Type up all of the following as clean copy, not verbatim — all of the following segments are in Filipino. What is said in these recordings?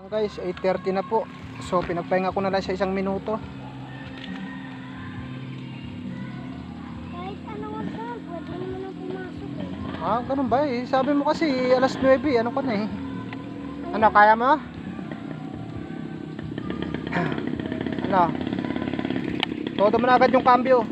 Guys, 8:30 na po. So pinagpahinga ko na lang sa 1 minuto. Kahit ano nga sir, pwede naman ang pumasok eh. Ah, ganun ba eh? Sabi mo kasi alas 9, ano ka na eh. Ano, kaya mo? Ano? Todo mo na agad yung cambio.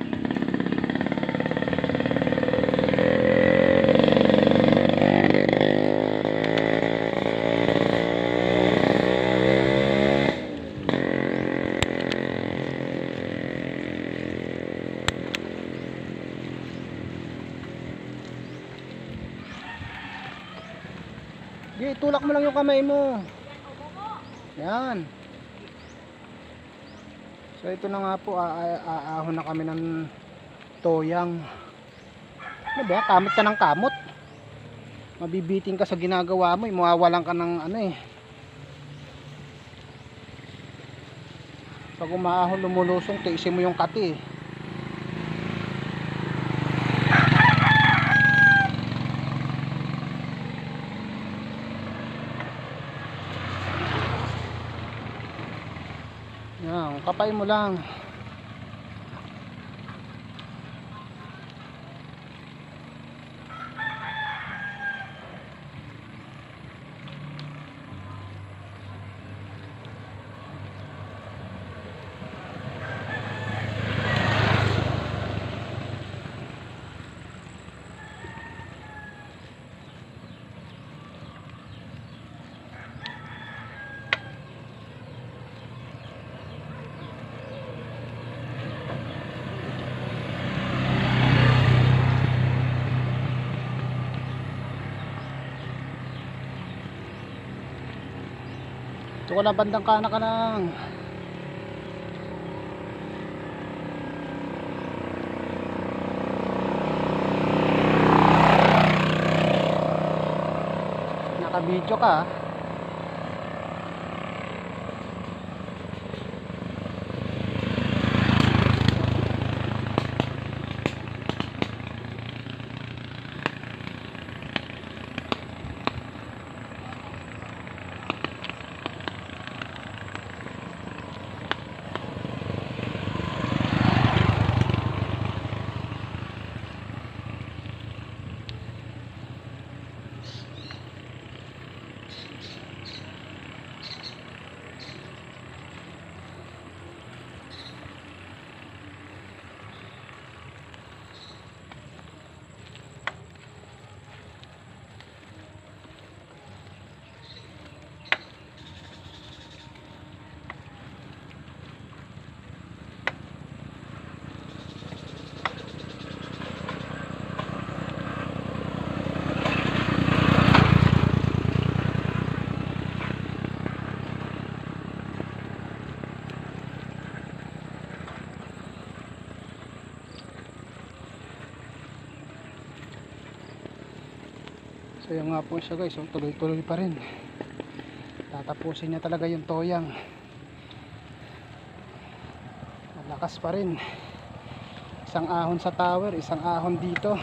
Sige, tulak mo lang yung kamay mo. Yan. So ito na nga po, aahon na kami ng toyang. Ano ba? Kamot ka ng kamot. Mabibiting ka sa ginagawa mo, mawawalan ka ng ano eh. Pag umaahon lumulusong, tiisin mo yung kati eh. Yan, kapay mo lang. Ito ko na bandang kana ka lang. Naka-video ka ah. So yung nga po siya guys, so, tuloy-tuloy pa rin. Tatapusin niya talaga yung toyang. Malakas pa rin. Isang ahon sa tower, isang ahon dito,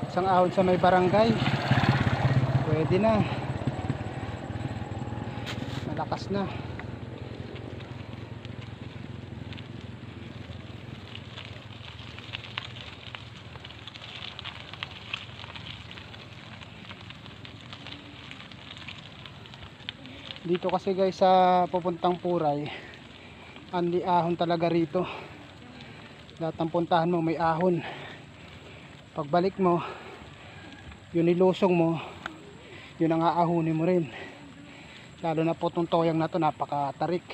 isang ahon sa may barangay. Pwede na. Malakas na. Dito kasi guys sa pupuntang Puray, andi ahon talaga rito. Lahat ng puntahan mo may ahon. Pagbalik mo, yun ilusong mo, yun ang aahunin mo rin. Lalo na po itong toyang na to, napakatarik.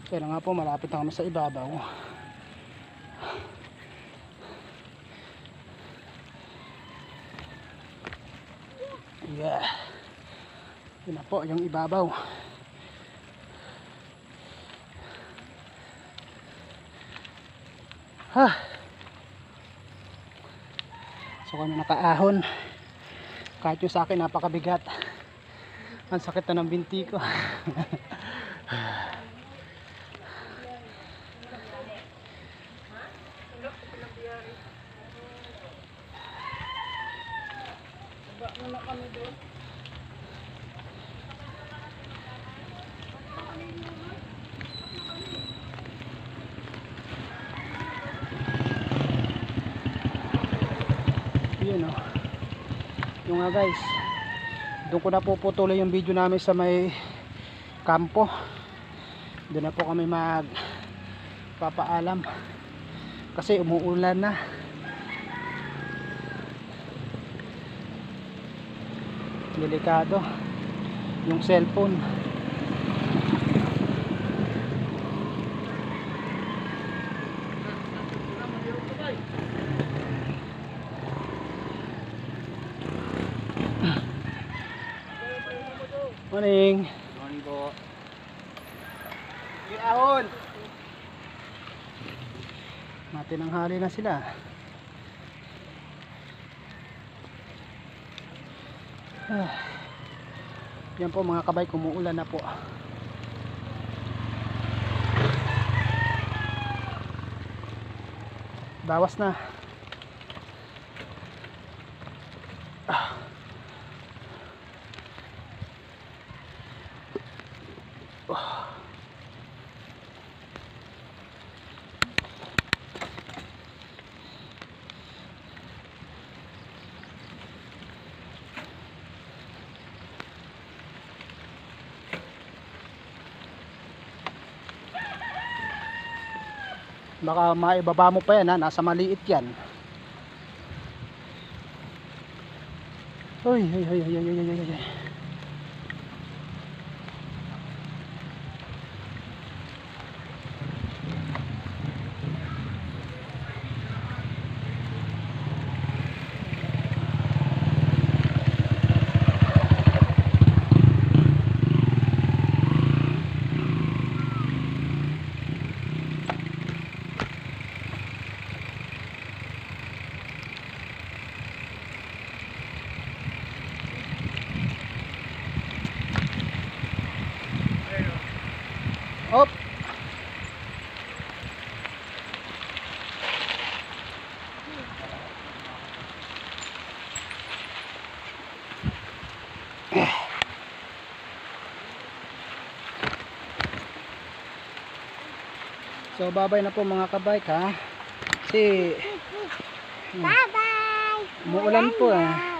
Kaya nga po, malapit na kami sa ibabaw. Yeah. Yun na po yung ibabaw. So kami nakaahon. Kahit yung sa akin napakabigat. Ang sakit na ng binti ko. Muna kami doon. Ayun oh. Yung nga guys, doon ko na po putuloy yung video namin sa may kampo. Doon na po kami magpapaalam kasi umuulan na. Delikado yung cellphone. Morning. Morning po. Ahon. Matinanghali na sila. Yan po mga kabay, kumuulan na po. Bawas na. Baka maibaba mo pa yan ha, nasa maliit yan. Uy, ay, ay, ay, ay, ay, ay, ay. Op. So babay na po mga kabike ha. Kasi Bye-bye! umuulan po Wala.